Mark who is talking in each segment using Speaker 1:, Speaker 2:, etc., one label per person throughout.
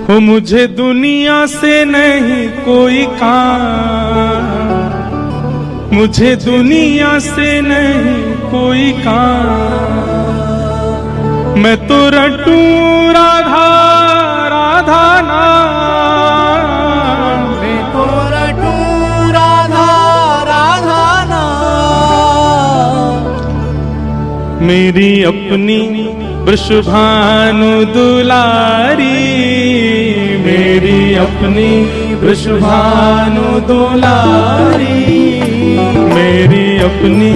Speaker 1: हो मुझे दुनिया से नहीं कोई काम, मुझे दुनिया से नहीं कोई काम। मैं तो रटूं राधा राधा नाम,
Speaker 2: मैं तो रटूं राधा राधा नाम।
Speaker 1: मेरी अपनी वृषभानु दुलारी, मेरी अपनी वृषभानु दुलारी, मेरी अपनी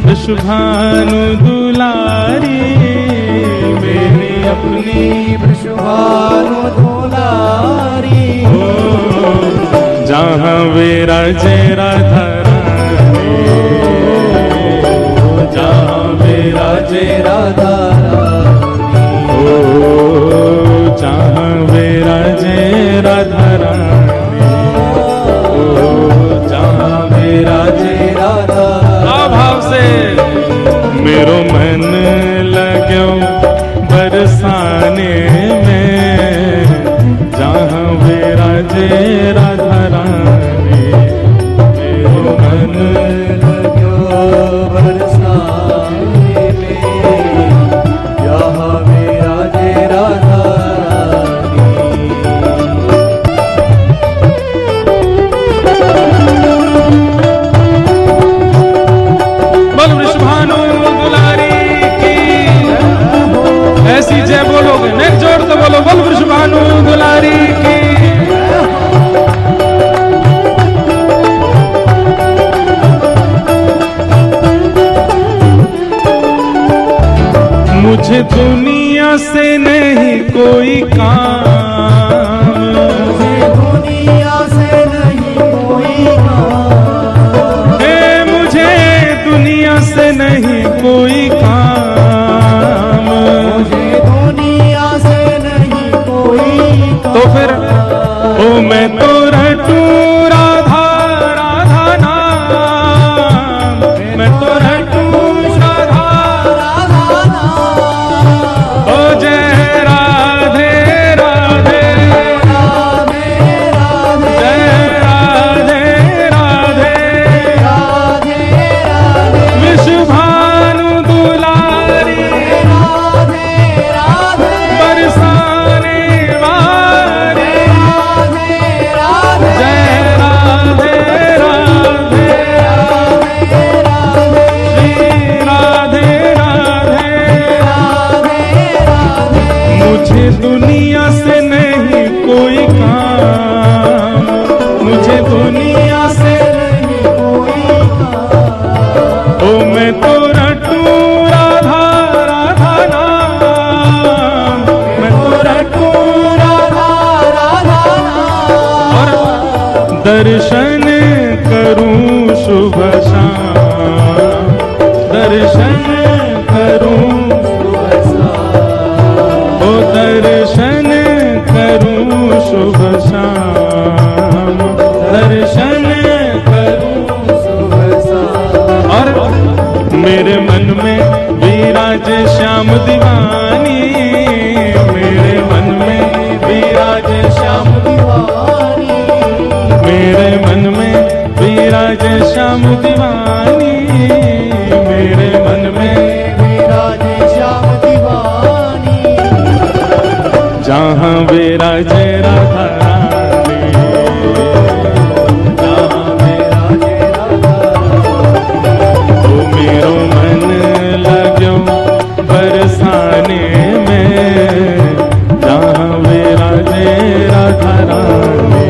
Speaker 1: वृषभानु दुलारी, मेरी अपनी
Speaker 2: वृषभानु दुलारी।
Speaker 1: जहाँ विराजे राधा रानी, जहाँ विराजे राधा रानी, जहाँ विराजे राधा रानी, जहाँ विराजे
Speaker 2: राधा
Speaker 1: भाव से मेरो मन लगो बरसाने में, जहाँ विराजे राधा रानी, मेरो मन
Speaker 2: लगो बरसाने में, यहाँ विराजे राधा
Speaker 1: ऐसी जय बोलोगे नेक जोड़ तो बोलो बोल वृषभानु दुलारी की। मुझे दुनिया से नहीं कोई काम,
Speaker 2: मुझे दुनिया से नहीं कोई काम।
Speaker 1: हे मुझे दुनिया से नहीं कोई काम, तो फिर ओ मैं तो रटूं राधा राधा नाम, मैं तो रटूं राधा
Speaker 2: राधा नाम।
Speaker 1: ओ जय राधे राधे
Speaker 2: राधे राधे,
Speaker 1: जय राधे राधे
Speaker 2: राधे राधे,
Speaker 1: वृषभानु दुलारी
Speaker 2: राधे राधे,
Speaker 1: बरसाने वाली, जय राधे राधे, श्री राधे राधे। मुझे दुनिया से नहीं कोई काम, मुझे दुनिया से
Speaker 2: नहीं कोई काम।
Speaker 1: ओ मैं तो रटूं राधा राधा नाम, मैं तो रटूं
Speaker 2: राधा राधा नाम।
Speaker 1: और दर्शन करूं शुभ शाम, दर्शन करूं ओ दर्शन करूं शुभ शाम, दर्शन करूं
Speaker 2: शुभ शाम।
Speaker 1: और मेरे मन में विराजे श्याम दीवानी, मेरे मन में विराजे श्याम,
Speaker 2: दीवानी,
Speaker 1: मेरे मन में विराजे श्याम दीवानी, मेरे मन में
Speaker 2: विराजे श्याम दीवानी।
Speaker 1: जहाँ विराजे राधा रानी, जहाँ
Speaker 2: विराजे राधा
Speaker 1: तो मेरो मन लगो बरसाने में, जहाँ विराजे राधा रानी,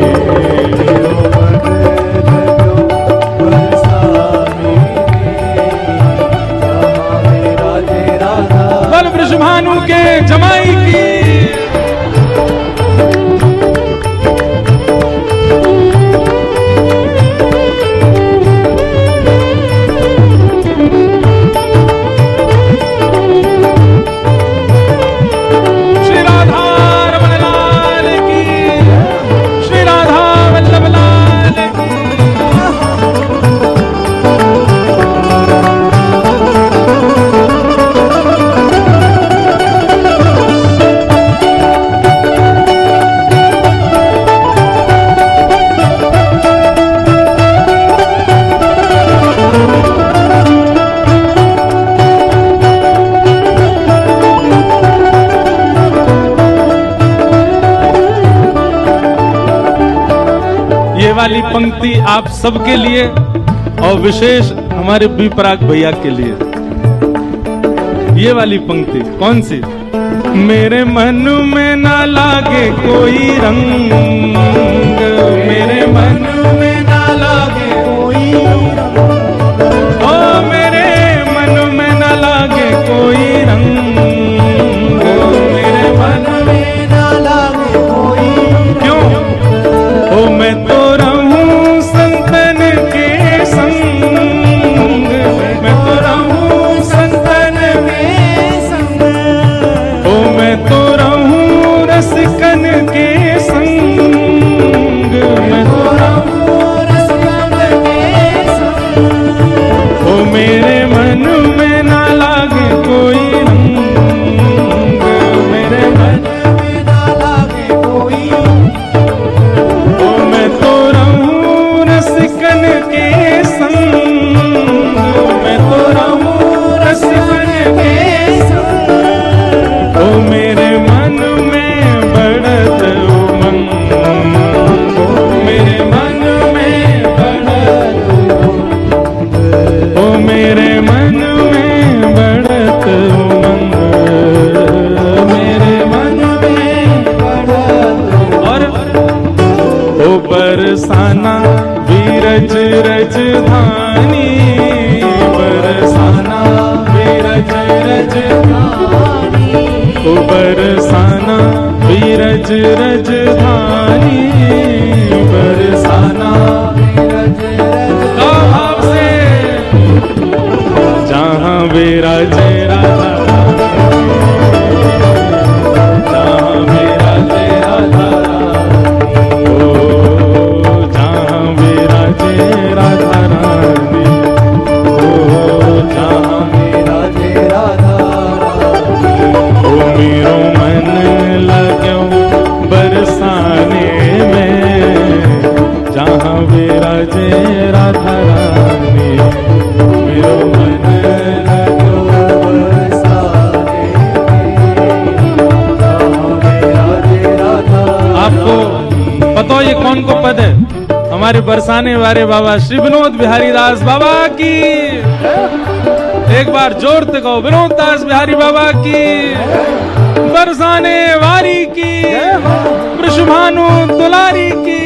Speaker 1: बल वृषभानु के जमाई की। श्री राधा रमण लाल की। वाली पंक्ति आप सबके लिए और विशेष हमारे बी पराग भैया के लिए। ये वाली पंक्ति कौन सी? मेरे मन में ना लागे कोई रंग, मेरे मन में ना लागे कोई रंग, ओ मेरे मन में ना लागे कोई रंग, मेरे मन में ना लागे कोई रंग। क्यों? ओ मैं तो रहूं संतन के संग, मैं तो रहूं संतन के संग, ओ मैं तो रहूं रसिकन के संग, मैं तो रहूं रसिकन के संग, ओ मेरे मन में ना लागे कोई रंग, मेरे मन में ना लागे कोई रंग, ओ मैं तो रहूं रसिकन के संग, मैं तो रहूं रसिकन के संग, ओ मेरे मन में बढ़त उमंग, मेरे मन में बढ़त उमंग, ओ मेरे मन में बढ़त उमंग, मेरे मन में बढ़त उमंग। और ओ बरसाना बीरज रजधानी, बरसाना बीरज रजधानी, ओ बरसाना बीरज रजधानी, बरसाना बीरज रजधानी से जहाँ विराजे राधा, जहाँ विराजे राधा, ओ जहाँ विराजे राधा रानी, ओ जहाँ विराजे राधा रानी, ओ मेरो मन लगो बरसाने में, जहाँ विराजे राधा रानी, मेरो मन लगो बरसाने में, जहाँ विराजे राधा। आपको पता हो ये कौन को पद है? हमारे बरसाने वाले बाबा श्री विनोद बिहारी दास बाबा की। एक बार जोर से कहो, विनोद दास बिहारी बाबा की, बरसाने वारी की, वृषभानु दुलारी की।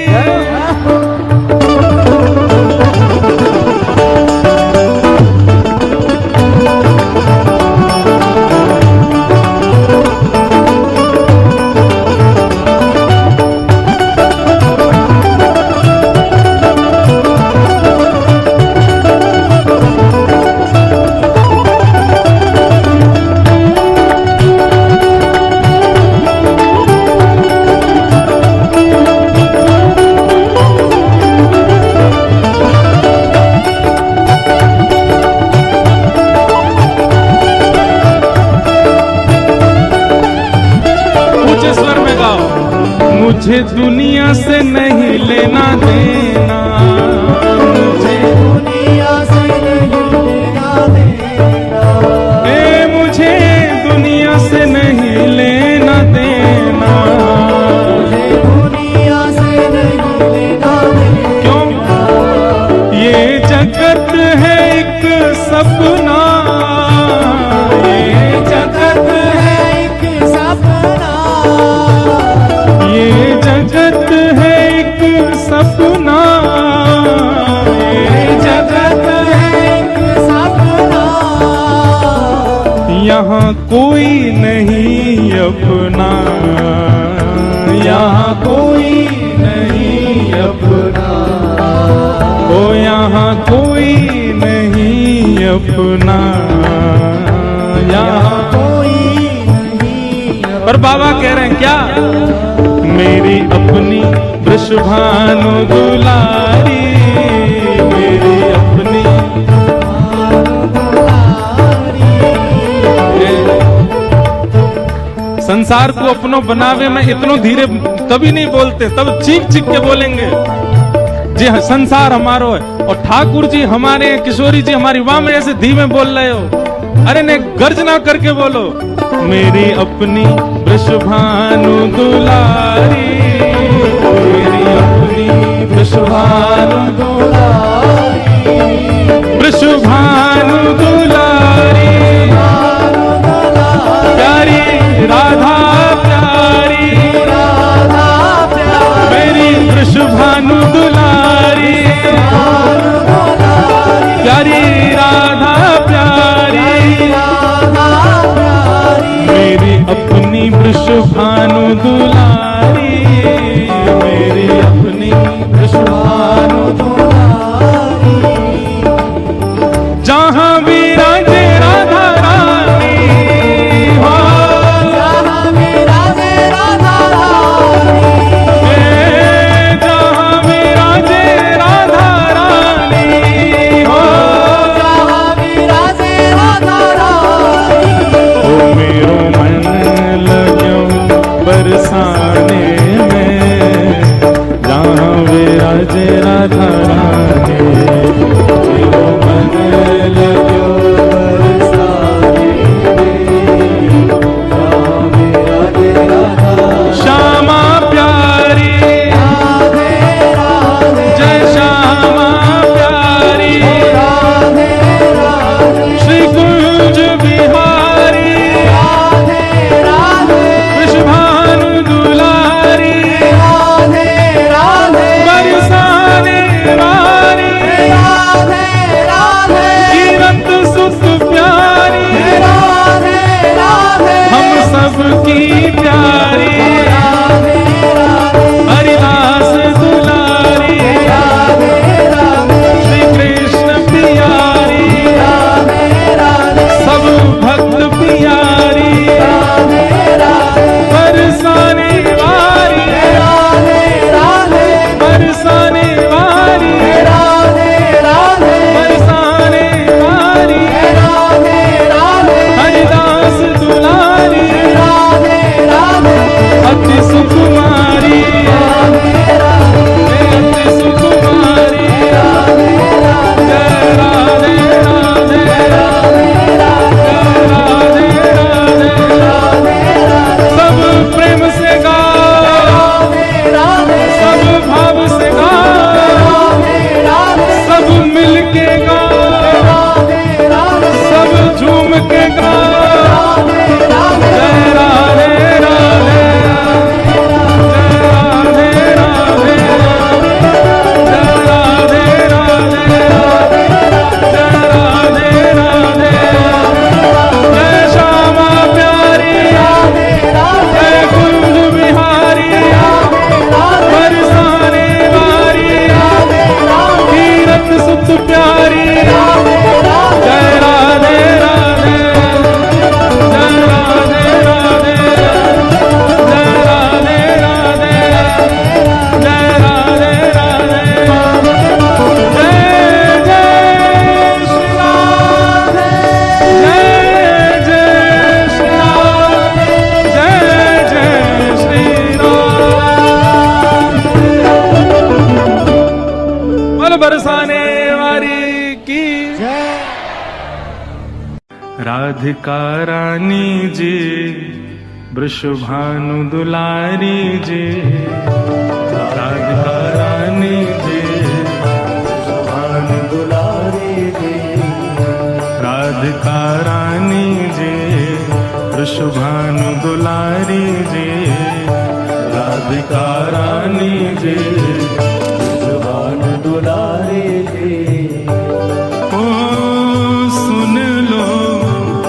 Speaker 1: मुझे दुनिया से नहीं लेना देना, मुझे दुनिया से नहीं लेना देना, मुझे दुनिया से नहीं लेना देना, मुझे दुनिया से नहीं लेना देना। क्यों? ये जगत है एक सपना, ये जगत है एक सपना, ये जगत है एक सपना, ये जगत है एक सपना, यहाँ कोई नहीं अपना, यहाँ कोई नहीं अपना, ओ यहाँ कोई नहीं अपना, यहाँ कोई नहीं अपना। पर बाबा कह रहे हैं क्या? मेरी अपनी वृषभानु दुलारी, मेरी अपनी संसार को अपनो बनावे में इतनो धीरे कभी नहीं बोलते, तब चीख चीख के बोलेंगे जी हाँ संसार हमारो है। और ठाकुर जी हमारे, किशोरी जी हमारी वाह में ऐसे धीमे बोल रहे हो, अरे ने गर्जना करके बोलो, मेरी अपनी वृषभानु दुलारी, मेरी अपनी वृषभानु फूल बरसाने वाली की। राधिका रानी जी वृषभानु दुलारी जी, राधिका रानी जी
Speaker 2: वृषभानु दुलारी जी,
Speaker 1: राधिका रानी जी वृषभानु दुलारी जी, राधिका रानी जी
Speaker 2: वृषभानु दुलारी जी।
Speaker 1: ओ सुन लो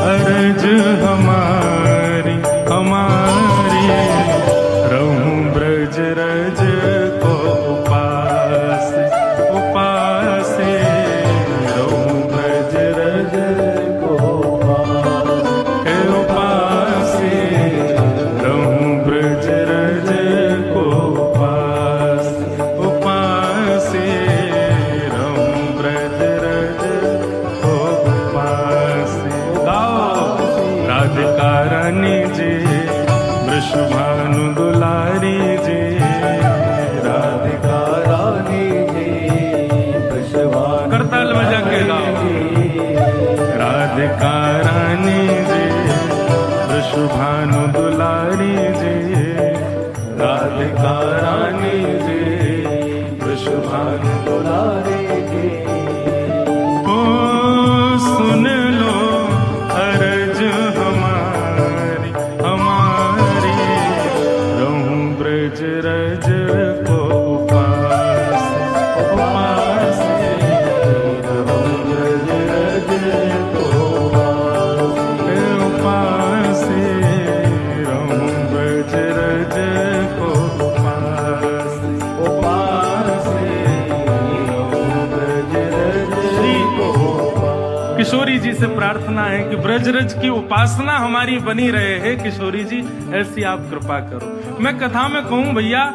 Speaker 1: अर्ज हमारी हमारी, रहूं ब्रज रज को उपास उपास, रहूं ब्रज रज
Speaker 2: को
Speaker 1: के उपास, रहूं ब्रज रज को उपास उपास, रहूं ब्रज रज को उपास। गाओ राधिका रानी जी वृषभानु दुलारी जी,
Speaker 2: राधिका रानी जी वृषभानु
Speaker 1: करताल बजा के गाओ। राधिका रानी जी वृषभानु दुलारी जी, राधिका रानी जी वृषभानु
Speaker 2: दुलारी जी।
Speaker 1: ओ सुन लो अर्ज हमारी हमारी, रहूं ब्रज रज को उपास उपास, रहूं ब्रज रज को उपास, रहूं ब्रज रज को उपास उपास, रहूं ब्रज रज को उपास। किशोरी जी से प्रार्थना है कि ब्रजरज की उपासना हमारी बनी रहे। है किशोरी जी ऐसी आप कृपा करो। मैं कथा में कहूं भैया,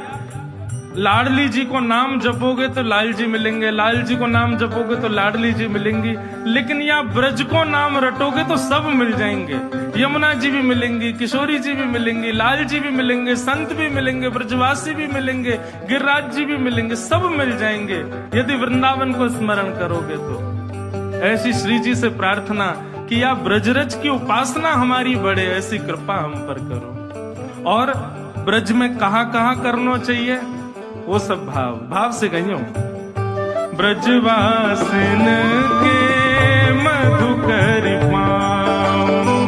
Speaker 1: लाडली जी को नाम जपोगे तो लाल जी मिलेंगे, लाल जी को नाम जपोगे तो लाडली जी मिलेंगी, लेकिन या ब्रज को नाम रटोगे तो सब मिल जाएंगे। यमुना जी भी मिलेंगी, किशोरी जी भी मिलेंगी, लाल जी भी मिलेंगे, संत भी मिलेंगे, ब्रजवासी भी मिलेंगे, गिरिराज जी भी मिलेंगे, सब मिल जाएंगे यदि वृंदावन को स्मरण करोगे तो। ऐसी श्री जी से प्रार्थना कि या ब्रजरज की उपासना हमारी बढ़े, ऐसी कृपा हम पर करो। और ब्रज में कहाँ कहाँ करना चाहिए वो सब भाव से कहियो। ब्रजवासिन के मधुकर पाऊं,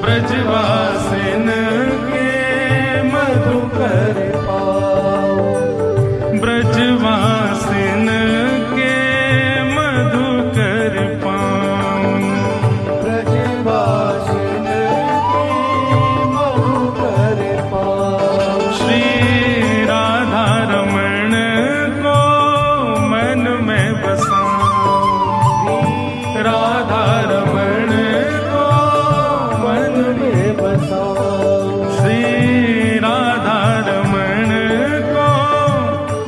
Speaker 1: ब्रजवासिन के मधुकर
Speaker 2: पाऊं,
Speaker 1: ब्रजवासिन के मधुकर पाऊं,
Speaker 2: ब्रजवासिन के मधुकर पाऊं।
Speaker 1: श्री राधा रमण को मन में बसाऊं, राधा रमण को मन में
Speaker 2: बसाऊं,
Speaker 1: श्री राधा रमण को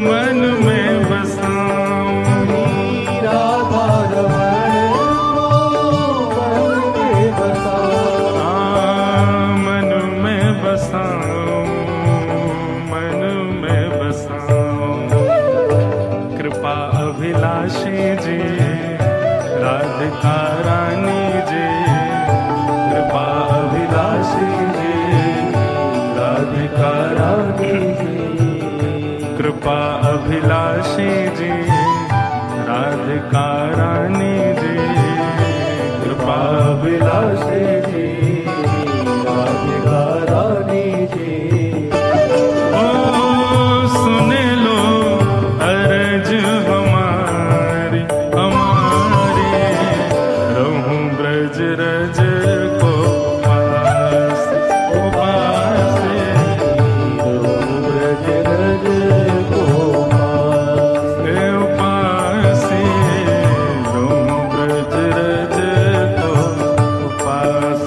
Speaker 1: मन में बसाऊं,
Speaker 2: राधा रमण को मन में बसाऊं,
Speaker 1: मन में बसाऊं, मन में बसाऊं। कृपा अभिलाषी जी राधिका रानी जी, कृपा अभिलाषी जी राधिका रानी जी, कृपा अभिलाषी जी राधिका रानी जी, कृपा अभिलाषी जी
Speaker 2: राधिका रानी जी।
Speaker 1: ओ सुन लो अर्ज हमारी हमारी, रहूं ब्रज रज को उपास उपास,
Speaker 2: रहूं ब्रज रज को उपास,
Speaker 1: उपास, रहूं ब्रज रज को उपास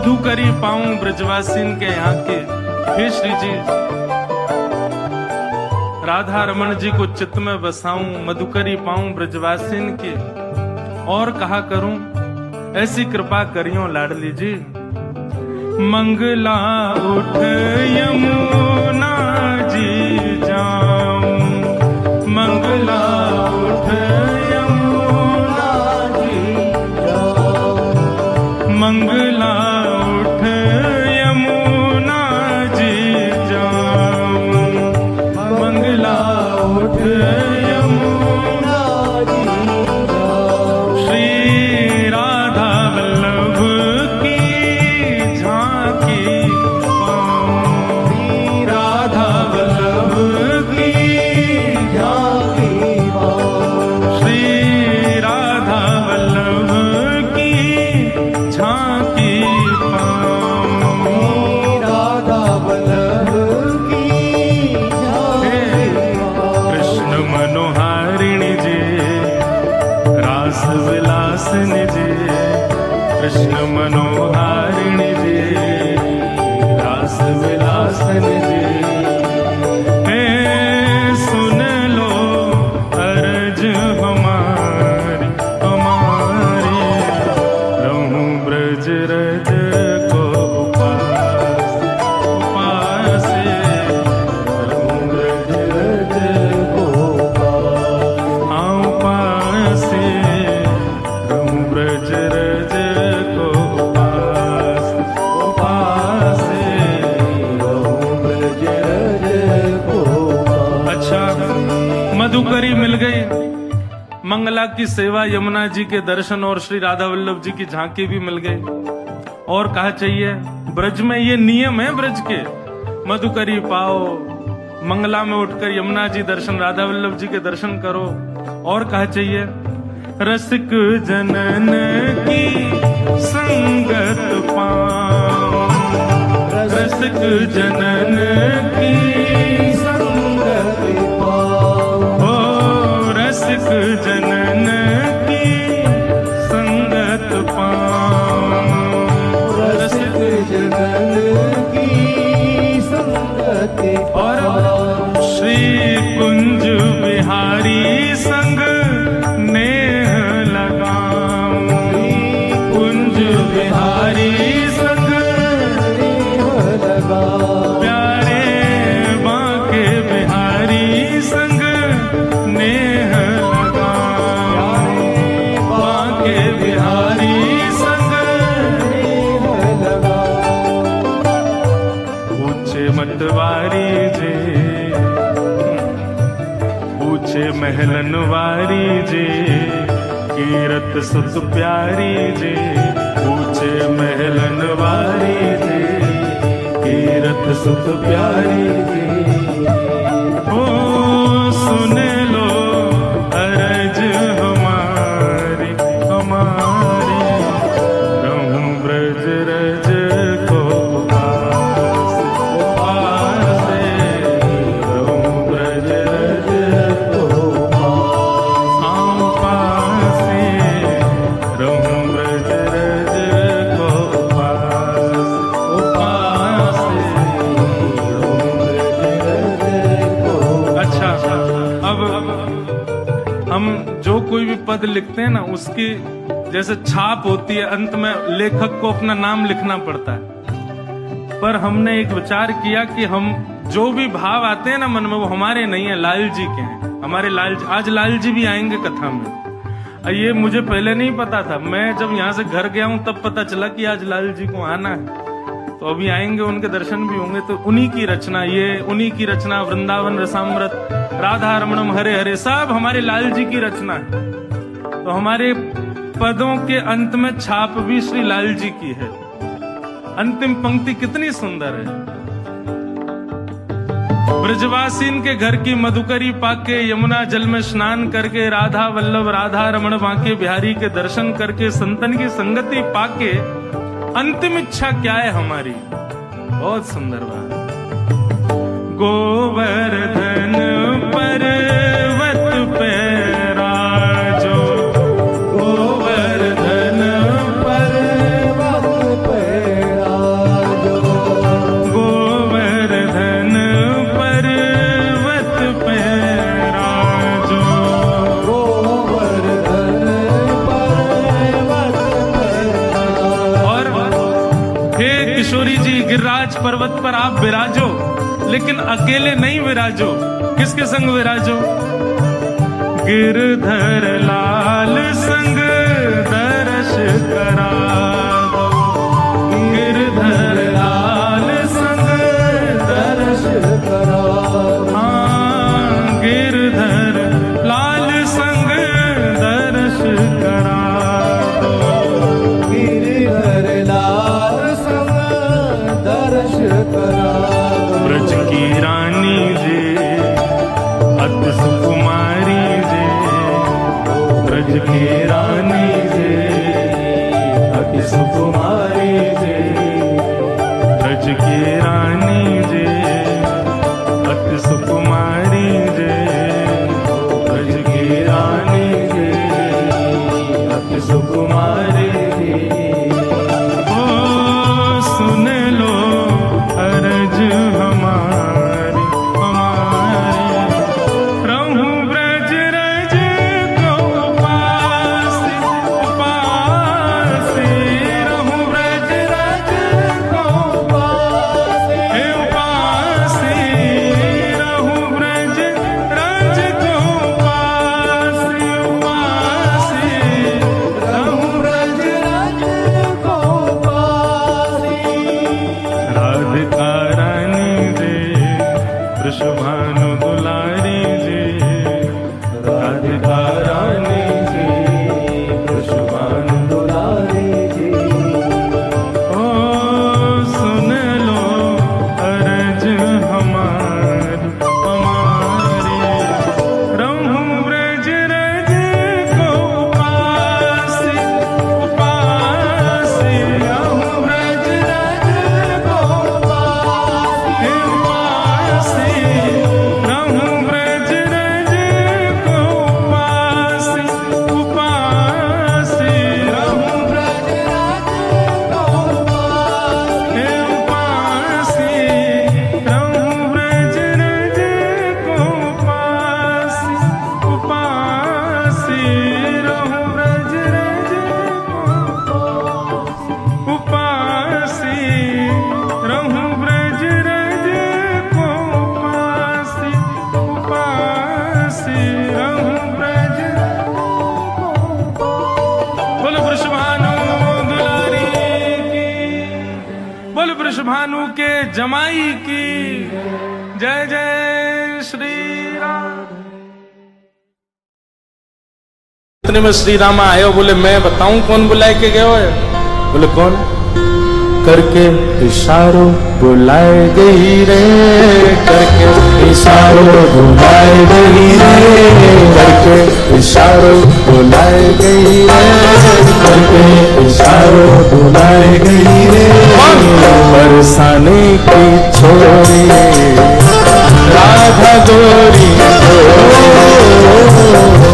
Speaker 1: मधुकरी पाऊं ब्रजवासीन के यहाँ के। हे श्री जी, राधा रमन जी को चित्त में बसाऊं, मधुकरी पाऊं ब्रजवासीन के, और कहा करूं, ऐसी कृपा करियो लाडली जी। मंगला उठ यमुना जी जाऊं, मंगला उठ यमुना जी जाऊं, मंगला उठ यमुना जी जाऊं, मंगला उठ यमुना जी जाऊं। श्री राधा वल्लभ की झांकी पाऊं, श्री राधा वल्लभ की झांकी पाऊं, श्री राधा वल्लभ की झांकी पाऊं, श्री राधा वल्लभ की झांकी पाऊं। कृष्ण मनोहारिणी जी, रास विलासिनी जी, कृष्ण मनोहारिणी जी, रास विलासिनी जी। हे सुन लो अर्ज हमारी, हमारी, रहूं ब्रज रज को उपास, उपासे, रहूं ब्रज रज को उपास, हाँ उपासे, रहूं ब्रज रज को उपास, उपासे, रहूं ब्रज रज को उपास। अच्छा, मधुकरी मिल गई, मंगला की सेवा, यमुना जी के दर्शन और श्री राधा वल्लभ जी की झांकी भी मिल गई। और कहा चाहिए, ब्रज में ये नियम है ब्रज के, मधुकरी पाओ, मंगला में उठकर यमुना जी दर्शन, राधा वल्लभ जी के दर्शन करो। और कहा चाहिए, रसिक जनन की संगत पाओ, रसिक जनन की संगत पाओ, ओ रसिक जनन की संगत पाओ, रसिक जनन की संगत पाओ। श्री कुंज बिहारी संग नेह लगाऊं, कुंज बिहारी संग नेह लगाऊं, प्यारे बांके बिहारी संग नेह लगाऊं, बांके बिहारी संग नेह लगाऊं। ऊंचे मतवारी जे, ऊंचे महलन वारी जे, कीरत सुत प्यारी जे, ऊंचे महलन वारी जे, कीरत सुत प्यारी जे। ओ सुन लो अरज हमारी, हमारी, रहूं ब्रज रज को उपास, उपासे, रहूं ब्रज रज को उपास, हाँ उपासे, रहूं ब्रज रज को उपास, उपासे, रहूं ब्रज रज को। अच्छा, अब हम जो कोई भी पद लिखते हैं ना, उसकी जैसे छाप होती है, अंत में लेखक को अपना नाम लिखना पड़ता है। पर हमने एक विचार किया कि हम जो भी भाव आते हैं ना मन में, वो हमारे नहीं है, लाल जी के हैं। हमारे लाल जी, आज लाल जी भी आएंगे कथा में। ये मुझे पहले नहीं पता था, मैं जब यहाँ से घर गया हूँ तब पता चला कि आज लाल जी को आना है। तो अभी आएंगे, उनके दर्शन भी होंगे। तो उन्हीं की रचना, ये उन्हीं की रचना, वृंदावन रसामृत, राधा रमणम हरे हरे, सब हमारे लाल जी की रचना है। तो हमारे पदों के अंत में छाप भी श्री लाल जी की है। अंतिम पंक्ति कितनी सुंदर है। ब्रजवासीन के घर की मधुकरी पाके, यमुना जल में स्नान करके, राधा वल्लभ राधा रमण बांके बिहारी के दर्शन करके, संतन की संगति पाके, अंतिम इच्छा क्या है हमारी? बहुत सुंदर बात। गोवर्धन पर्वत पे राजो, गोवर्धन पर्वत पे किशोरी जी गिरिराज पर्वत पर आप विराजो, लेकिन अकेले नहीं विराजो, किसके संग विराजो? गिरधर लाल संग दर्श करा दो, गिरधर लाल संग
Speaker 2: दर्श करा
Speaker 1: हाँ, गिरधर लाल संग दर्श करा दो,
Speaker 2: गिरधर लाल संग दर्श करा दो।
Speaker 1: ब्रज की रानी जे अति सुकुमारी जे, ब्रज की रानी जे
Speaker 2: अति सुकुमारी जे,
Speaker 1: ब्रज की रानी जे अति सुकुमारी जे, ब्रज की रानी जे
Speaker 2: अति सुकुमारी जे।
Speaker 1: ओ सुन लो अर्ज हमारी हमारी, रहूं ब्रज रज को उपासी उपासी, रहूं ब्रज रज को
Speaker 2: उपासी
Speaker 1: हे उपासी, रहूं ब्रज रज को उपासी उपासी, रहूं
Speaker 2: ब्रज रज को उपासी।
Speaker 1: राधिका रानी जे वृषभानु दुलारी जे, राधिका रानी
Speaker 2: जी वृषभानु दुलारी जी।
Speaker 1: ओ सुन लो अर्ज हमारी हमारी, रहूं ब्रज रज को उपासी उपासी, रहूं ब्रज रज को उपासी हे उपासी, रहूं ब्रज रज को उपासी उपासी, रहूं
Speaker 2: ब्रज रज को उपासी
Speaker 1: हे उपासी, रहूं ब्रज रज को उपासी उपासी, रहूं ब्रज रज को उपासी, रहूं ब्रज रज को उपासी उपासी, रहूं ब्रज बोल वृषभानु दुलारी की, बोल वृषभानु के जमाई की जय जय श्री राम। इतने में श्री राम आयो, बोले मैं बताऊं कौन बुलाए के गए है? बोले कौन? करके इशारों बुलाए गई रे, करके इशारों बुलाए गई रे, करके इशारों बुलाए गई रे, करके इशारों बुलाए गई रे। बरसाने की छोरी राधा गोरी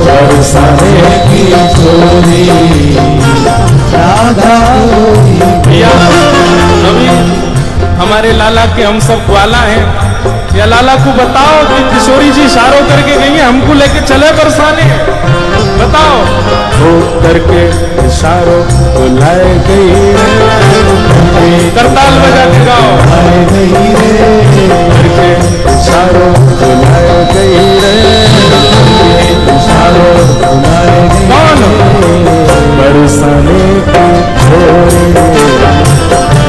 Speaker 1: बरसाने की छोरी
Speaker 2: राधा गोरी।
Speaker 1: भैया अभी हमारे लाला के हम सब ग्वाला हैं, या लाला को बताओ कि किशोरी जी इशारों करके गई हैं, हमको लेके चले बरसाने, बताओ।
Speaker 2: हो करके इशारों बुलाए गई रे,
Speaker 1: करताल बजा के गाओ।
Speaker 2: बुलाए गई रे, करके इशारों बुलाए गई रे, करके इशारों बुलाए गई
Speaker 1: कौन?
Speaker 2: बरसाने की छोरी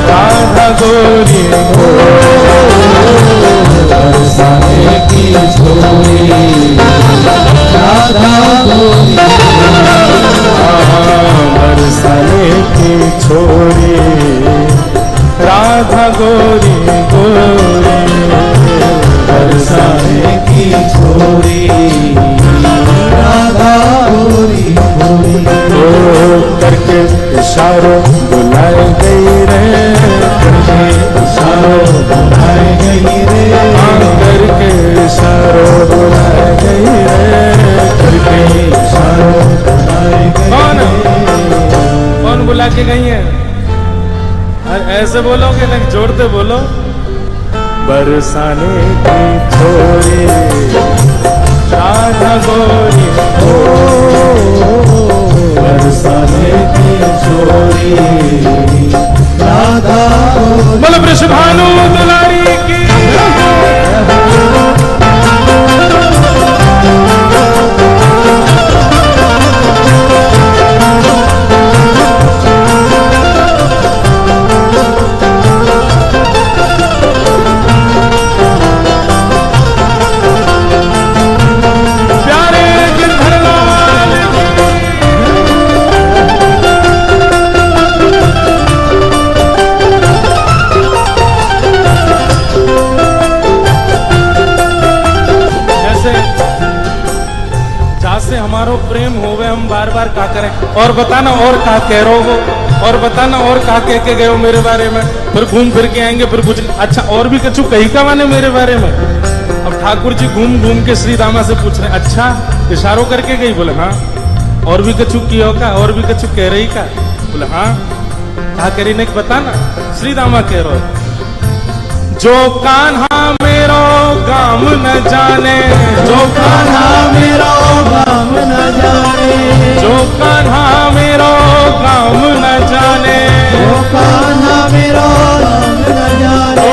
Speaker 1: राधा गोरी
Speaker 2: बरसाने की छोरी राधा गोरी।
Speaker 1: बरसाने की छोरी राधा गोरी गोरी,
Speaker 2: बरसाने की छोरी राधा गोरी गोरी।
Speaker 1: ओ करके इशारों बुलाए गई रे, करके
Speaker 2: इशारों बुलाए गई रे,
Speaker 1: करके इशारों बुलाए गई रे, करके
Speaker 2: इशारों बुलाए गई
Speaker 1: कौन?
Speaker 2: रे।
Speaker 1: कौन बुला के गई है? अरे ऐसे बोलोगे ना, जोड़ते बोलो। बरसाने की छोरी राधा गोरी
Speaker 2: बरसाने की छोरी राधा गोरी
Speaker 1: बोल वृषभानु दुलारी की प्यारे गिरधरलाल जैसे जैसे हमारो प्रेम होवे हम बार बार का करें और बताना और का कह रहे हो और बताना और का कह के गए हो मेरे बारे में, फिर घूम फिर के आएंगे फिर कुछ अच्छा और भी कछु कही का माने मेरे बारे में। अब ठाकुर जी घूम घूम के श्री दामा से पूछ रहे अच्छा इशारों करके गई, बोले हाँ और भी कछु कियो का और भी कछु कह रही का, बोले हाँ कहा करी ने बताना। श्री दामा कह रहे जो कान्हा मेरो गाम न जाने, जो
Speaker 2: कान्हा मेरो गाम न जाने,
Speaker 1: जो कान्हा मेरो गाम न जाने,
Speaker 2: जो कान्हा मेरो गाम न जाने,
Speaker 1: ओ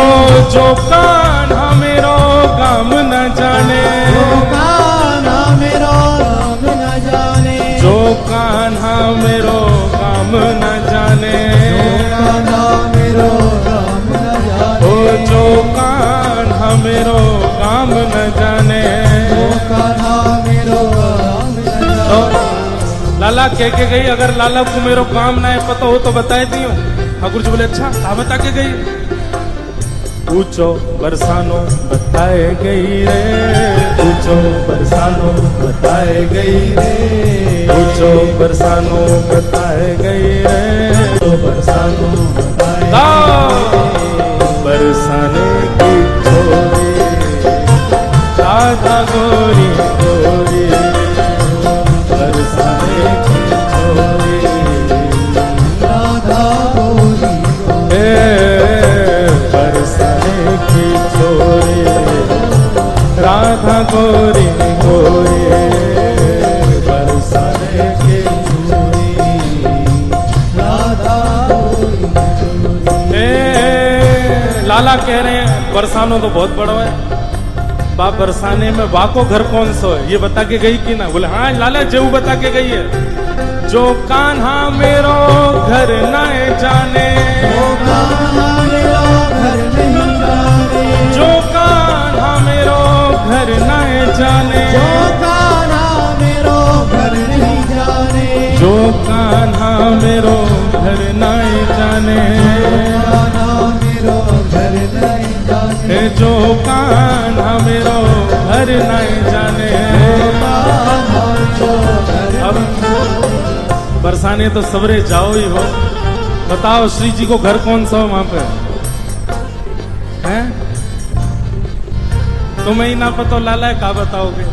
Speaker 1: जो कान्हा मेरो गाम न जाने,
Speaker 2: जो कान्हा मेरो गाम न जाने,
Speaker 1: जो कान्हा मेरो गाम न जाने,
Speaker 2: कान्हा मेरो गाम न जाने,
Speaker 1: ओ जो कान्हा मेरो गाम न जाने,
Speaker 2: जो कान्हा मेरो गाम न जाने।
Speaker 1: लाला कह के गई अगर लाला को मेरो काम ना है पता हो तो बताए दियो। ठाकुर जी बोले अच्छा कहा बता के गई, पूछो बरसानो बताए गई रे,
Speaker 2: पूछो बरसानो बताए गई रे,
Speaker 1: पूछो बरसानो बताए गई रे,
Speaker 2: तो बरसानो बताए
Speaker 1: गाओ बरसाने की छोरी राधा गोरी गोरी, बरसाने की छोरी
Speaker 2: राधा गोरी
Speaker 1: बरसाने की छोरी राधा गोरी गोरी, बरसाने की
Speaker 2: गोरी राधा गोरी।
Speaker 1: लाला कह रहे हैं बरसानो तो बहुत बड़ा है, बा बरसाने में बा को घर कौन सा है ये बता के गई कि ना, बोले हाँ लाला जेऊ बता के गई है। जो कान्हा मेरो घर न जाने,
Speaker 2: जो कान्हा मेरो घर नहीं जाने,
Speaker 1: जो कान्हा मेरो घर न जाने,
Speaker 2: जो कान्हा मेरो घर नहीं जाने,
Speaker 1: जो कान्हा मेरो घर न जाने,
Speaker 2: कान्हा मेरो घर नहीं जाने,
Speaker 1: जो कान्हा मेरो घर न जाने।
Speaker 2: कान्हा जो घर
Speaker 1: अब बरसाने तो सवरे जाओ ही हो, बताओ श्री जी को घर कौन सा हो वहां पे हैं? तुम्हें ही ना पता लाला का बताओगे,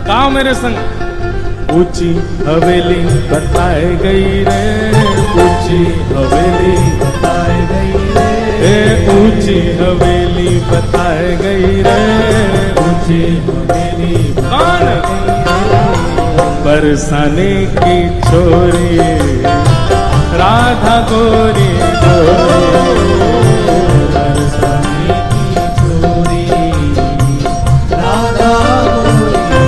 Speaker 1: गाओ मेरे संग। ऊंची हवेली बताए गई रे, ऊंची हवेली
Speaker 2: बताए गई रे,
Speaker 1: ऊंची हवेली बताए गई रे,
Speaker 2: ऊंची हवेली
Speaker 1: कौन बरसाने की छोरी राधा गोरी गोरी,
Speaker 2: बरसाने की छोरी राधा गोरी,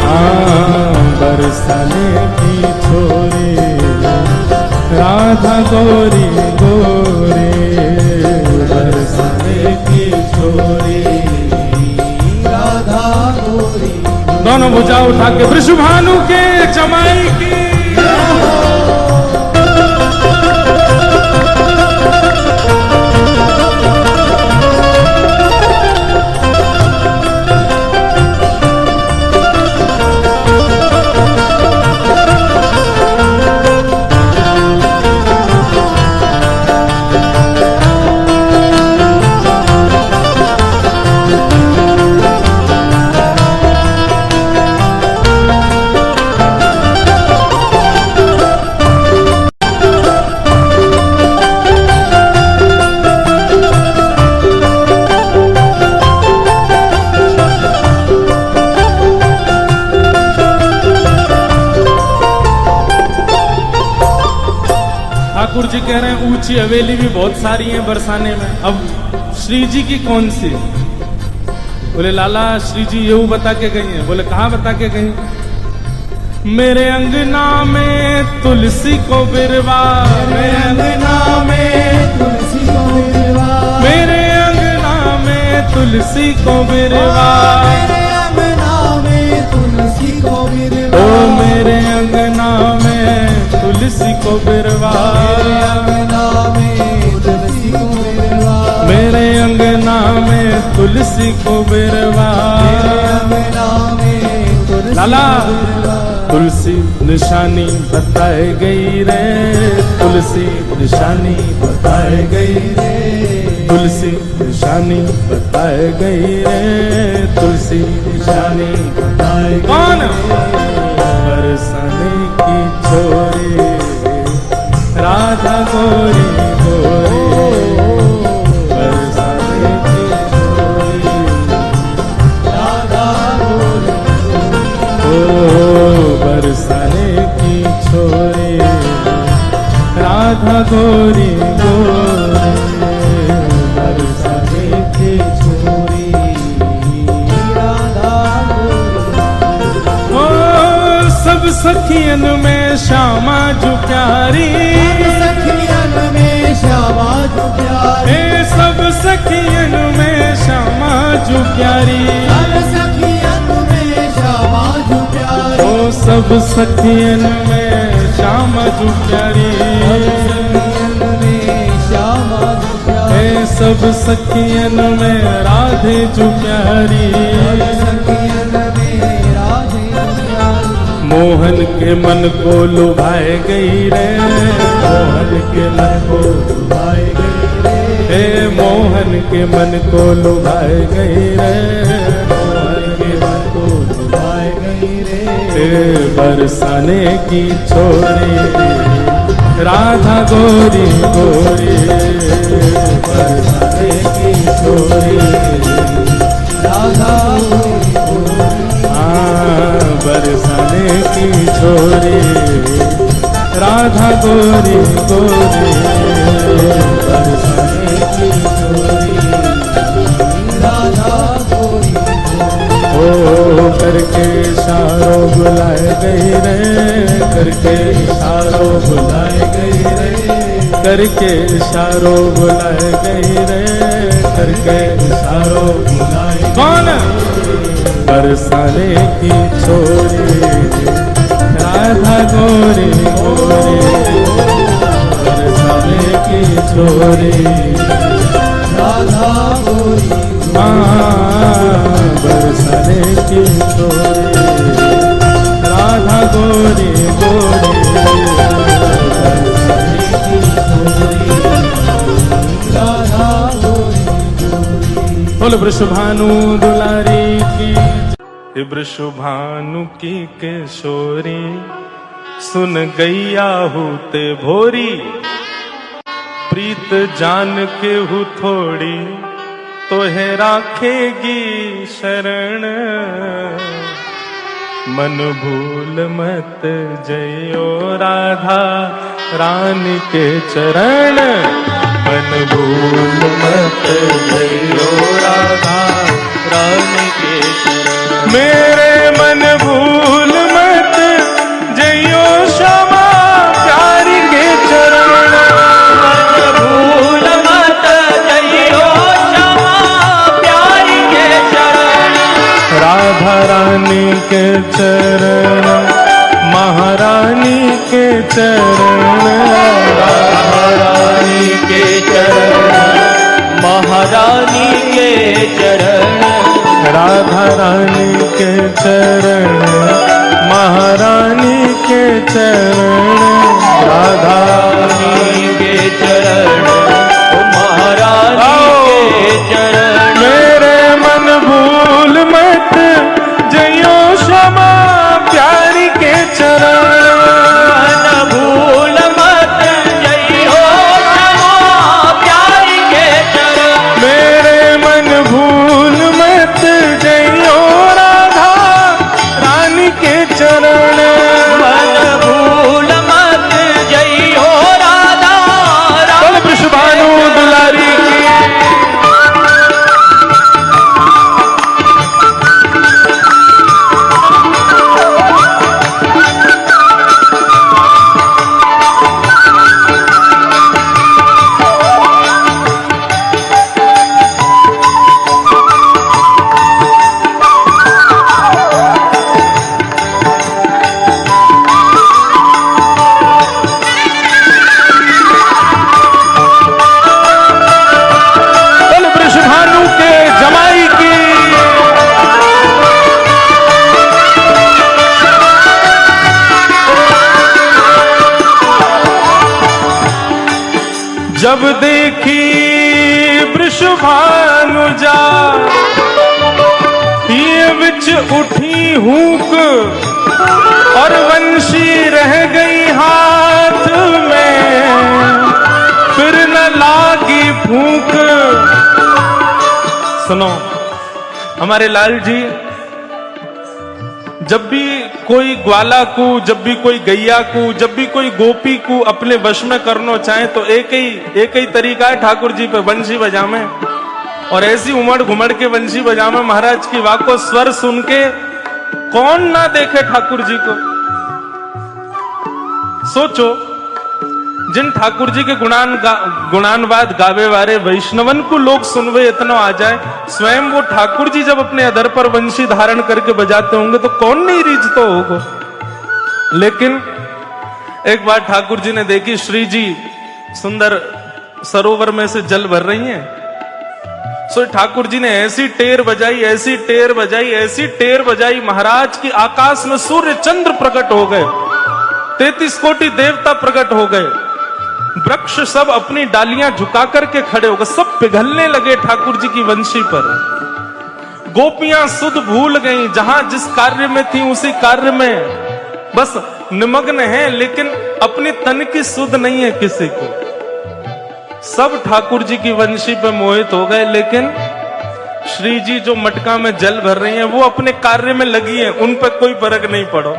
Speaker 1: हाँ बरसाने की छोरी राधा गोरी गोरी,
Speaker 2: बरसाने की छोरी राधा गोरी।
Speaker 1: दोनों भुजा उठा के वृषभानु के जमाई की ठाकुर जी कह रहे हैं ऊंची हवेली भी बहुत सारी है बरसाने में, अब श्री जी की कौन सी? बोले लाला श्री जी ये बता के गई हैं। बोले कहाँ बता के गई? मेरे अंगना में तुलसी को बिरवा,
Speaker 2: मेरे अंगना में तुलसी को बिरवा,
Speaker 1: मेरे अंगना में तुलसी को बिरवा,
Speaker 2: मेरे अंगना में तुलसी को बिरवा,
Speaker 1: ओ मेरे अंगना में तुलसी को बिरवा,
Speaker 2: मेरे अंगना में तुलसी को बिरवा,
Speaker 1: मेरे अंगना में तुलसी को बिरवा।
Speaker 2: मेरे अंगना में तुलसी
Speaker 1: लाला
Speaker 2: को बिरवा।
Speaker 1: तुलसी निशानी बताए गई रे, तुलसी निशानी बताए गई रे, तुलसी निशानी बताए गई रे, तुलसी निशानी बताए गई। कौन? बरसाने की छोरी राधा गोरी गोरी, बरसाने की छोरी
Speaker 2: राधा गोरी,
Speaker 1: ओ बरसाने की छोरी राधा गोरी गोरी, बरसाने की छोरी
Speaker 2: राधा गोरी।
Speaker 1: ओ सब सखियन में श्यामा जो प्यारी,
Speaker 2: सखियन में श्यामा जो प्यारी,
Speaker 1: ए सब सखियन में श्यामा जो प्यारी,
Speaker 2: सब सखियन में श्यामा जो प्यारी,
Speaker 1: ओ सब सखियन में श्यामा जो प्यारी,
Speaker 2: सखियन में श्यामा जो प्यारी,
Speaker 1: ए सब सखियन में राधे जो प्यारी,
Speaker 2: सखियन में राधे जो प्यारी,
Speaker 1: मोहन के मन को लुभाए गई रे, मोहन के मन को
Speaker 2: लुभाए गई रे,
Speaker 1: हे मोहन के मन को लुभाए गई रे,
Speaker 2: मोहन के मन को लुभाए गई रे,
Speaker 1: हे बरसाने की छोरी राधा गोरी गोरी, बरसाने की छोरी
Speaker 2: राधा गोरी गोरी,
Speaker 1: हाँ बरसाने की छोरी राधा गोरी गोरी, बरसाने की छोरी
Speaker 2: राधा गोरी गोरी,
Speaker 1: ओ करके इशारों बुलाए गई रे, करके इशारों बुलाए गई रे, करके इशारों बुलाए गई रे, करके इशारों बुलाए। कौन? बरसाने की छोरी राधा गोरी गोरी, बरसाने की छोरी
Speaker 2: राधा गोरी
Speaker 1: बरसाने की छोरी राधा गोरी गोरी, बरसाने की छोरी
Speaker 2: राधा गोरी गोरी।
Speaker 1: बोल वृषभानु दुलारी की, वृषभानु की किशोरी सुन गैया होते भोरी, प्रीत जान के हु थोड़ी तो है राखेगी शरण, मन भूल मत जयो राधा रानी के चरण, मन भूल मत जयो राधा रानी के चरण, मेरे मन भूल मत जयो श्यामा प्यारी के चरण,
Speaker 3: मन भूल मत जइयो श्यामा प्यारी के चरण,
Speaker 1: राधा रानी के चरण महारानी के चरण,
Speaker 3: राधा रानी के चरण महारानी के चरण,
Speaker 1: राधा रानी के चरण महारानी के चरण, राधा
Speaker 3: रानी के चरण महारानी के चरण,
Speaker 1: मेरे मन भूल मत जयो श्यामा प्यारी के चरण,
Speaker 3: मन भूल
Speaker 1: जब देखी वृषभानुजा ये बिच उठी हूक और वंशी रह गई हाथ में, फिर न लागी फूंक। सुनो, हमारे लाल जी जब भी कोई ग्वाला को, जब भी कोई गैया को, जब भी कोई गोपी को अपने वश में करना चाहे तो एक ही तरीका है ठाकुर जी पे, बंशी बजावे। और ऐसी उमड़ घुमड़ के बंशी बजावे महाराज की वाक को स्वर सुन के कौन ना देखे ठाकुर जी को। सोचो, जिन ठाकुर जी के गुणानवाद गावे वाले वैष्णवन को लोग सुनवे इतना आ जाए, स्वयं वो ठाकुर जी जब अपने अधर पर वंशी धारण करके बजाते होंगे तो कौन नहीं रीझता होगा। लेकिन एक बार ठाकुर जी ने देखी श्री जी सुंदर सरोवर में से जल भर रही हैं, सो ठाकुर जी ने ऐसी टेर बजाई, ऐसी टेर बजाई, ऐसी टेर बजाई, महाराज की आकाश में सूर्य चंद्र प्रकट हो गए, 33 कोटि देवता प्रकट हो गए, वृक्ष सब अपनी डालियां झुका करके खड़े हो गए, सब पिघलने लगे ठाकुर जी की वंशी पर। गोपियां सुध भूल गईं, जहां जिस कार्य में थी उसी कार्य में बस निमग्न है, लेकिन अपने तन की सुध नहीं है किसी को। सब ठाकुर जी की वंशी पे मोहित हो गए, लेकिन श्री जी जो मटका में जल भर रही हैं वो अपने कार्य में लगी हैं, उन पर कोई फर्क नहीं पड़ो।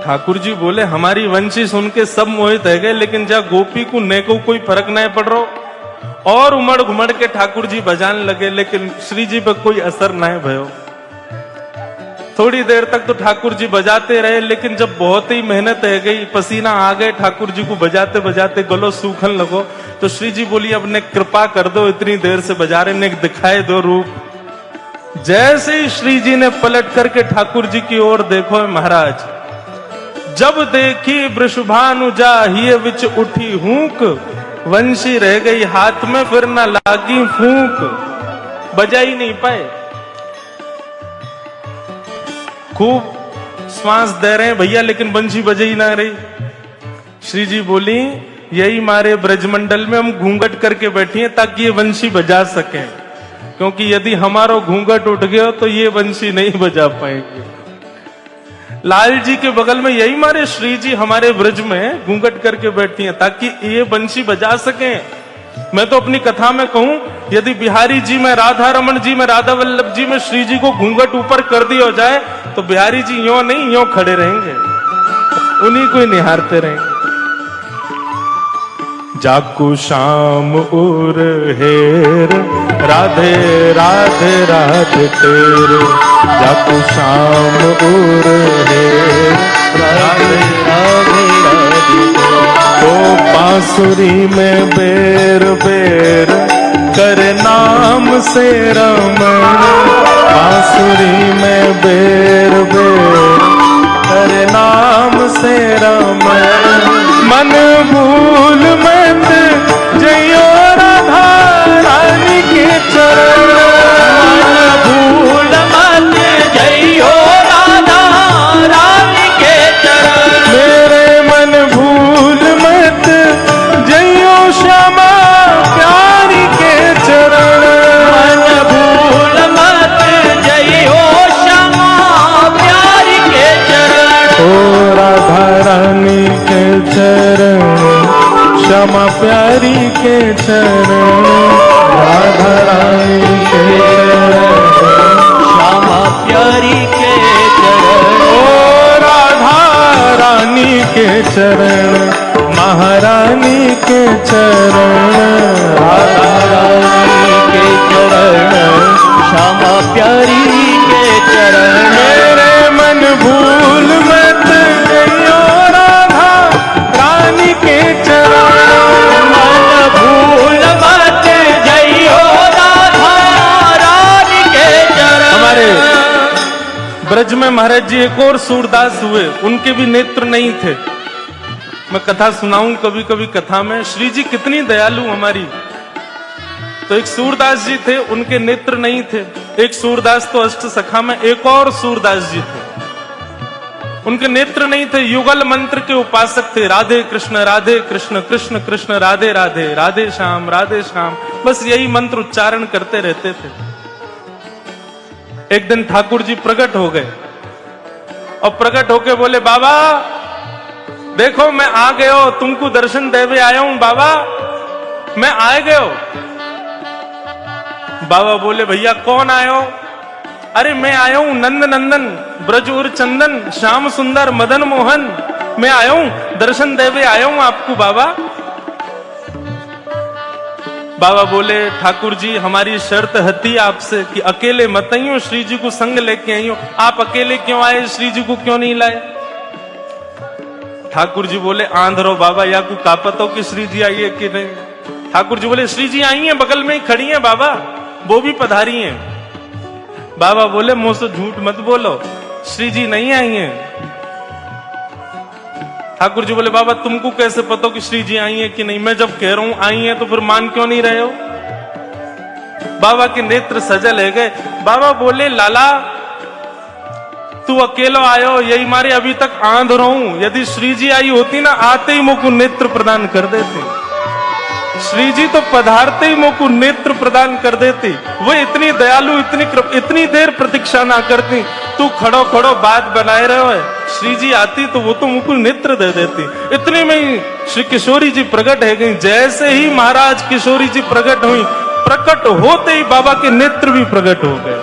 Speaker 1: ठाकुर जी बोले हमारी वंशी सुन के सब मोहित है गए, लेकिन जा गोपी को ने को कोई फर्क नहीं पड़ रहा। और उमड़ घुमड़ के ठाकुर जी बजाने लगे, लेकिन श्री जी पर कोई असर नहीं भयो। थोड़ी देर तक तो ठाकुर जी बजाते रहे, लेकिन जब बहुत ही मेहनत है गई, पसीना आ गए ठाकुर जी को बजाते बजाते, गलो सूखन लगो, तो श्री जी बोली अब ने कृपा कर दो, इतनी देर से बजा रहे ने दिखाए दो रूप। जैसे ही श्री जी ने पलट करके ठाकुर जी की ओर देखो महाराज, जब देखी वृषभानुजा हिय विच उठी हूक, वंशी रह गई हाथ में, फिर न लागी फूंक। बजा ही नहीं पाए। खूब श्वास दे रहे हैं भैया, लेकिन बंशी बजे ही ना रही। श्री जी बोली यही मारे ब्रजमंडल में हम घूंघट करके बैठी हैं ताकि ये वंशी बजा सकें, क्योंकि यदि हमारा घूंघट उठ गया तो ये वंशी नहीं बजा पाएंगे। लाल जी के बगल में यही मारे श्री जी हमारे ब्रज में घूंघट करके बैठी हैं ताकि ये बंशी बजा सकें। मैं तो अपनी कथा में कहूं, यदि बिहारी जी में, राधा रमन जी में, राधा वल्लभ जी में श्री जी को घूंघट ऊपर कर दिया जाए तो बिहारी जी यों नहीं यों खड़े रहेंगे, उन्हीं को ही निहारते रहेंगे। जाकू शाम उर हेर, राधे राधे राधे तेरे, जाकू शाम उर हेर, राधे राधे राधे तो बांसुरी में बेर बेर करे नाम से रमण, बांसुरी में बेर बेर करे नाम से रमण। मन भूल मत जइयो राधा रानी के चरण, मन भूल मत जइयो राधा रानी के चरण। मेरे मन भूल मत जइयो श्यामा प्यारी के चरण, मन भूल मत जइयो श्यामा प्यारी के चरण। ओ राधा रानी के चरण, श्यामा प्यारी के चरण, राधा रानी के चरण, श्यामा प्यारी के चरण। ओ राधा रानी के चरण, महारानी के चरण, राधा रानी के चरण, श्यामा प्यारी के चरण। मेरे मन भूल मत जइयो राधा रानी के चरण, मन भूल मत जइयो राधा रानी के चरण। हमारे ब्रज में महाराज जी एक और सूरदास हुए, उनके भी नेत्र नहीं थे। मैं कथा सुनाऊं कभी कभी कथा में, श्री जी कितनी दयालु हमारी। तो एक सूरदास जी थे, उनके नेत्र नहीं थे। एक सूरदास तो अष्ट सखा में एक और सूरदास जी थे। उनके नेत्र नहीं थे, युगल मंत्र के उपासक थे। राधे कृष्ण कृष्ण कृष्ण राधे राधे, राधे श्याम, बस यही मंत्र उच्चारण करते रहते थे। एक दिन ठाकुर जी प्रकट हो गए और प्रकट होके बोले, बाबा देखो मैं आ गयो, तुमको दर्शन देवे आया हूं बाबा, मैं आए गयो। बाबा बोले, भैया कौन आयो? अरे मैं आया हूं नंद नंदन, ब्रज उर चंदन, श्याम सुंदर मदन मोहन, मैं आया हूं दर्शन देवे आया हूं आपको बाबा। बाबा बोले, ठाकुर जी हमारी शर्त हती आपसे कि अकेले मत आइयो, श्री जी को संग लेके आइयो। आप अकेले क्यों आए, श्री जी को क्यों नहीं लाए? ठाकुर जी बोले, आंधरो बाबा, या को कापतो कि श्री जी आई है कि नहीं? ठाकुर जी बोले, श्री जी आई हैं, बगल में ही खड़ी हैं बाबा, वो भी पधारी हैं। बाबा बोले, मुंह से झूठ मत बोलो, श्री जी नहीं आई हैं। ठाकुर जी बोले, बाबा तुमको कैसे पता कि श्री जी आई हैं कि नहीं? मैं जब कह रहा हूं आई हैं तो फिर मान क्यों नहीं रहे हो? बाबा के नेत्र सजल है गए। बाबा बोले, लाला तू अकेलो आयो, यही मारे अभी तक आंध रहूं। यदि श्री जी आई होती ना, आते ही मुझको नेत्र प्रदान कर देते। श्री जी तो पधारते ही मुझको नेत्र प्रदान कर देती। वो इतनी दयालु, इतनी देर प्रतीक्षा ना करती। तू खड़ो खड़ो बात बनाए रहे हो, श्री जी आती तो वो तो मुझको नेत्र दे देती। इतने में ही श्री किशोरी जी प्रकट है गई। जैसे ही महाराज किशोरी जी प्रकट हुई, प्रकट होते ही बाबा के नेत्र भी प्रकट हो गए।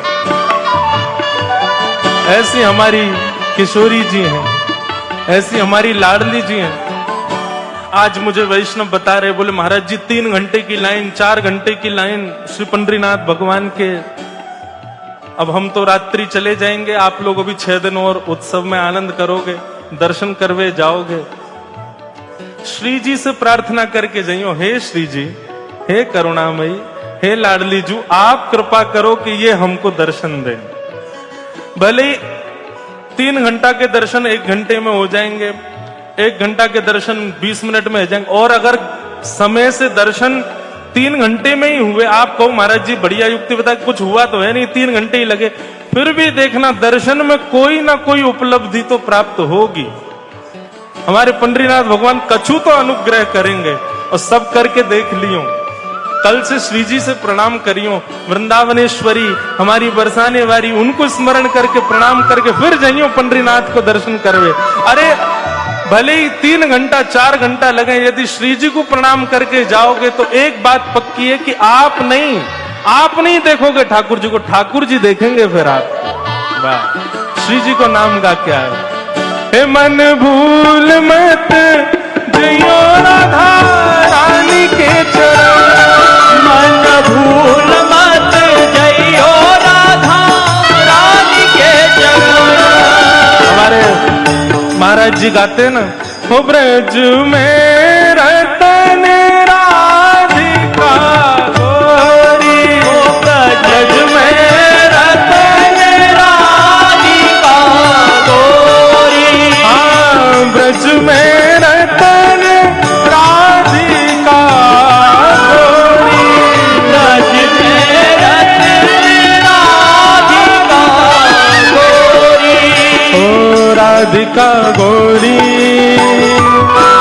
Speaker 1: ऐसी हमारी किशोरी जी हैं, ऐसी हमारी लाडली जी हैं। आज मुझे वैष्णव बता रहे, बोले महाराज जी 3 घंटे की लाइन, 4 घंटे की लाइन श्री पंडरीनाथ भगवान के। अब हम तो रात्रि चले जाएंगे, आप लोग अभी 6 दिन और उत्सव में आनंद करोगे, दर्शन करवे जाओगे। श्री जी से प्रार्थना करके जाइयो, हे श्री जी, हे करुणामयी, हे लाडली जू, आप कृपा करो कि ये हमको दर्शन दें। भले ही 3 घंटा के दर्शन 1 घंटे में हो जाएंगे, 1 घंटा के दर्शन 20 मिनट में हो जाएंगे। और अगर समय से दर्शन 3 घंटे में ही हुए, आप कहो महाराज जी बढ़िया युक्ति बता, कुछ हुआ तो है नहीं, 3 घंटे ही लगे, फिर भी देखना दर्शन में कोई ना कोई उपलब्धि तो प्राप्त होगी। हमारे पंडरीनाथ भगवान कछु तो अनुग्रह करेंगे। और सब करके देख लियो, कल से श्री जी से प्रणाम करियो। वृंदावनेश्वरी हमारी बरसाने वाली, उनको स्मरण करके प्रणाम करके फिर जाइयो पंडरीनाथ को दर्शन करवे। अरे भले ही 3 घंटा 4 घंटा लगे, यदि श्री जी को प्रणाम करके जाओगे तो एक बात पक्की है कि आप नहीं देखोगे ठाकुर जी को, ठाकुर जी देखेंगे फिर आप। वाह, श्री जी को नाम गा क्या है, हे मन भूल मत जियो राधा रानी के चरण,
Speaker 3: मन भूल मत जइयो राधा रानी के चरण।
Speaker 1: हमारे महाराज जी गाते ना, हो ब्रज में रतन राधिका गोरी,
Speaker 3: ओ ब्रज में रतन राधिका गोरी।
Speaker 1: हाँ, ब्रज में रतन राधिका गोरी,
Speaker 3: ब्रज में रतन राधिका गोरी।
Speaker 1: ओ राधिका गोरी,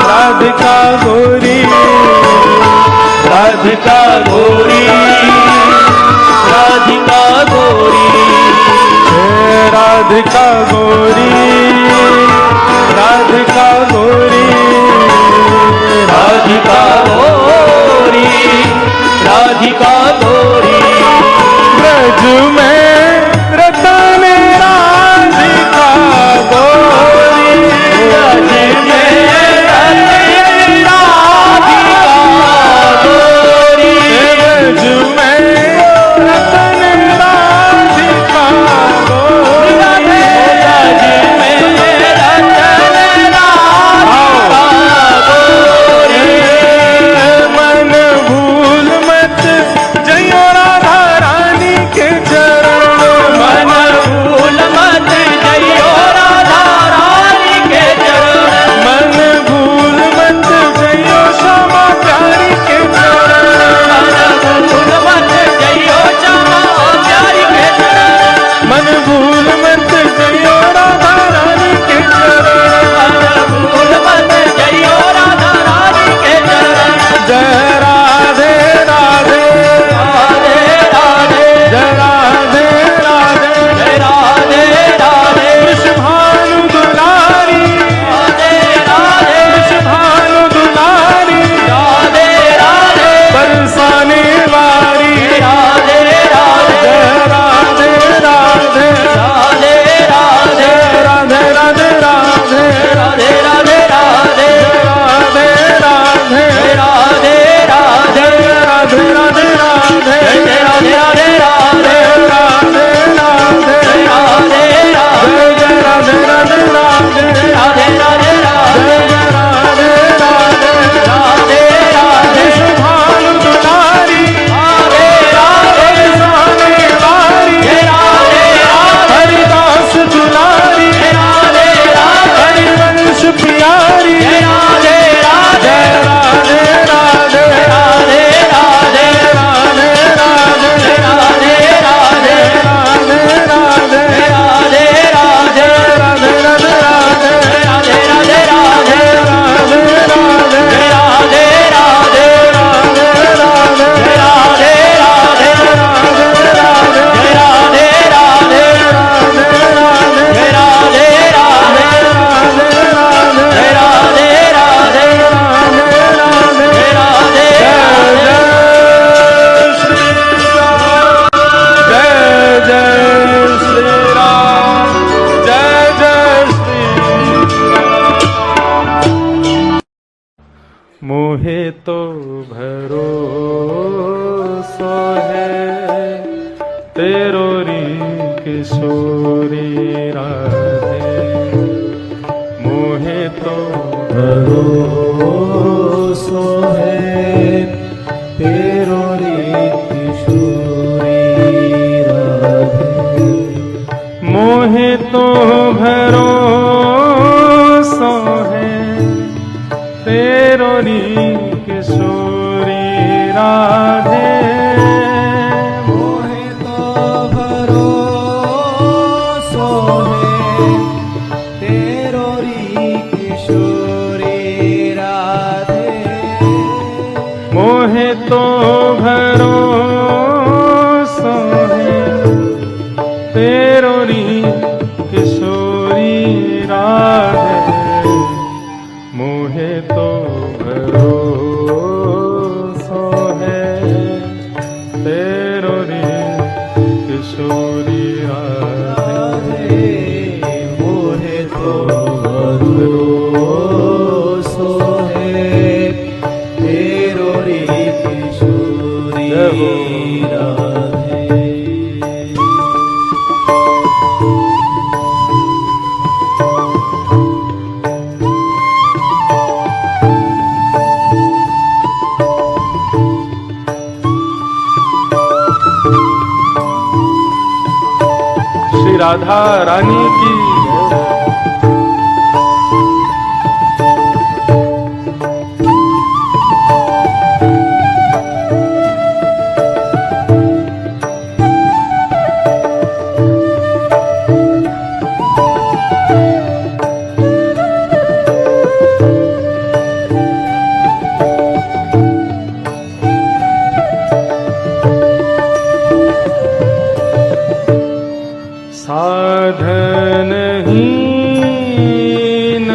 Speaker 1: राधिका गोरी,
Speaker 3: राधिका गोरी, राधिका गोरी,
Speaker 1: हे राधिका गोरी, राधिका गोरी,
Speaker 3: राधिका गोरी, राधिका गोरी।
Speaker 1: ब्रज में रतन राधिका गोरी,
Speaker 3: ब्रज में रतन राधिका गोरी।
Speaker 1: ब्रज में रतन राधिका गोरी,
Speaker 3: ब्रज में रतन राधिका
Speaker 1: तो भरोसो है तेरो री किशोरी राधे मोहे तो
Speaker 2: भरोसो है तेरो री किशोरी राधे
Speaker 1: मोहे तो भरोसो है तेरो री किशोरी राधे
Speaker 2: मोहे तो भरोसो है तेरो री किशोरी राधे
Speaker 1: मोहे तो भरोसो है तेरो री किशोरी राधे मोहे तो भरोसो है तेरो री किशोरी राधे
Speaker 2: मोहे तो भरोसो है तेरो री किशोरी राधे
Speaker 1: श्री राधा रानी की साधनहीन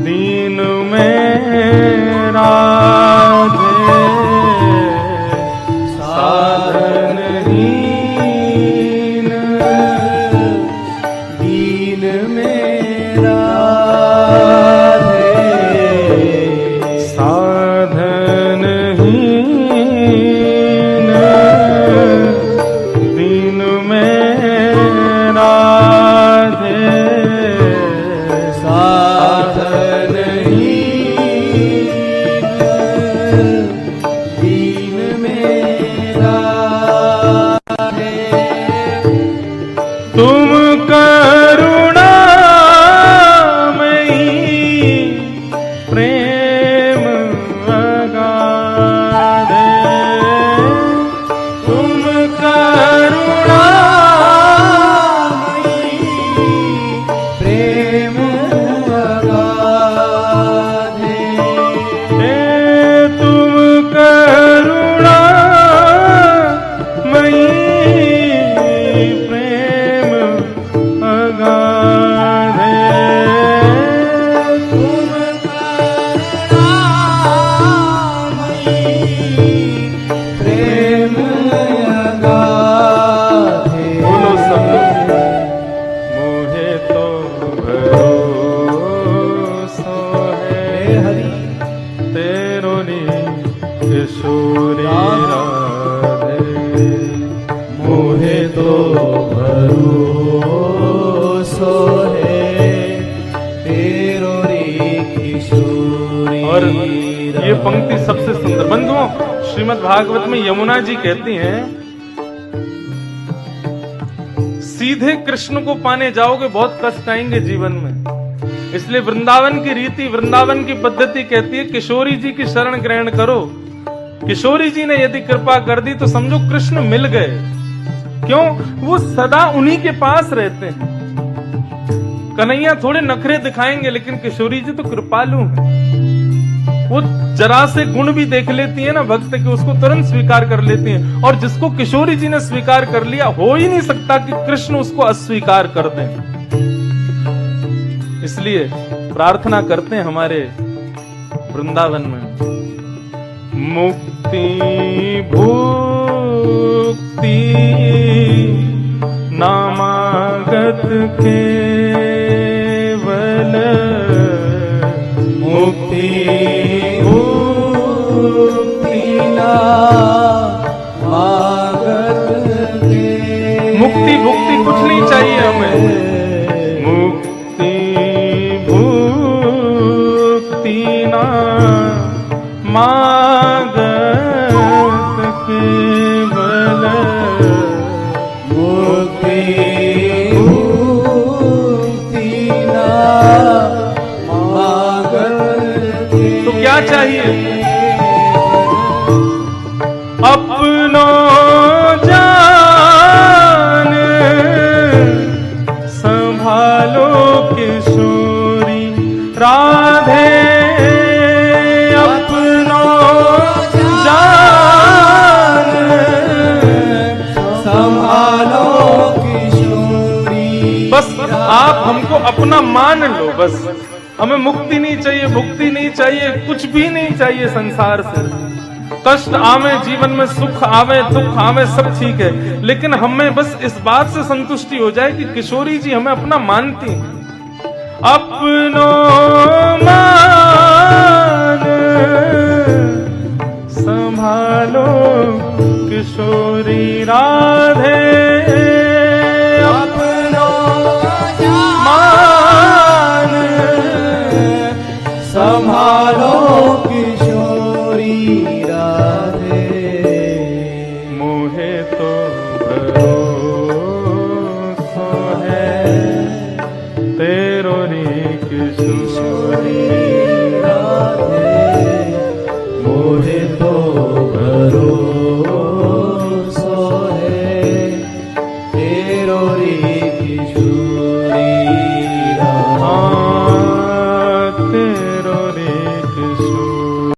Speaker 1: दीन में राधे साधनहीन
Speaker 2: दीन में राधे
Speaker 1: साधनहीन दीन में राधे
Speaker 2: साधनहीन दीन में राधे
Speaker 1: तुम करुणामयी प्रेम अगाधे तुम करुणामयी
Speaker 2: प्रेम अगाधे
Speaker 1: तुम करुणामयी प्रेम अगाधे
Speaker 2: तुम करुणामयी प्रेम अगाधे
Speaker 1: बोलो सब लोग। मोहे तो भरोसो है
Speaker 2: हरि
Speaker 1: तेरो री किशोरी राधे
Speaker 2: मोहे तो भरोसो है तेरो री किशोरी
Speaker 1: और ये पंक्ति सबसे सुंदर बंधुओं श्रीमद् भागवत में यमुना जी कहती हैं सीधे कृष्ण को पाने जाओगे बहुत कष्ट आएंगे जीवन में इसलिए वृंदावन की रीति वृंदावन की पद्धति कहती है किशोरी जी की शरण ग्रहण करो किशोरी जी ने यदि कृपा कर दी तो समझो कृष्ण मिल गए क्यों वो सदा उन्हीं के पास रहते हैं कन्हैया थोड़े नखरे दिखाएंगे लेकिन किशोरी जी तो कृपालु हैं वो जरा से गुण भी देख लेती है ना भक्त के उसको तुरंत स्वीकार कर लेती हैं और जिसको किशोरी जी ने स्वीकार कर लिया हो ही नहीं सकता कि कृष्ण उसको अस्वीकार कर दें इसलिए प्रार्थना करते हैं हमारे वृंदावन में मुक्ति भुक्ति नामागत केवल मुक्ति मागत केवल
Speaker 2: मुक्ति मुक्ति ना मागत
Speaker 1: तो क्या चाहिए? अपनो जान संभालो किशोरी राधे, अपनो जान
Speaker 2: संभालो किशोरी।
Speaker 1: बस आप हमको अपना मान लो, बस हमें मुक्ति नहीं चाहिए, भुक्ति नहीं चाहिए, कुछ भी नहीं चाहिए संसार से। कष्ट आवे जीवन में, सुख आवे दुख आवे, सब ठीक है, लेकिन हमें बस इस बात से संतुष्टि हो जाए कि किशोरी जी हमें अपना मानती हैं। अपनो मान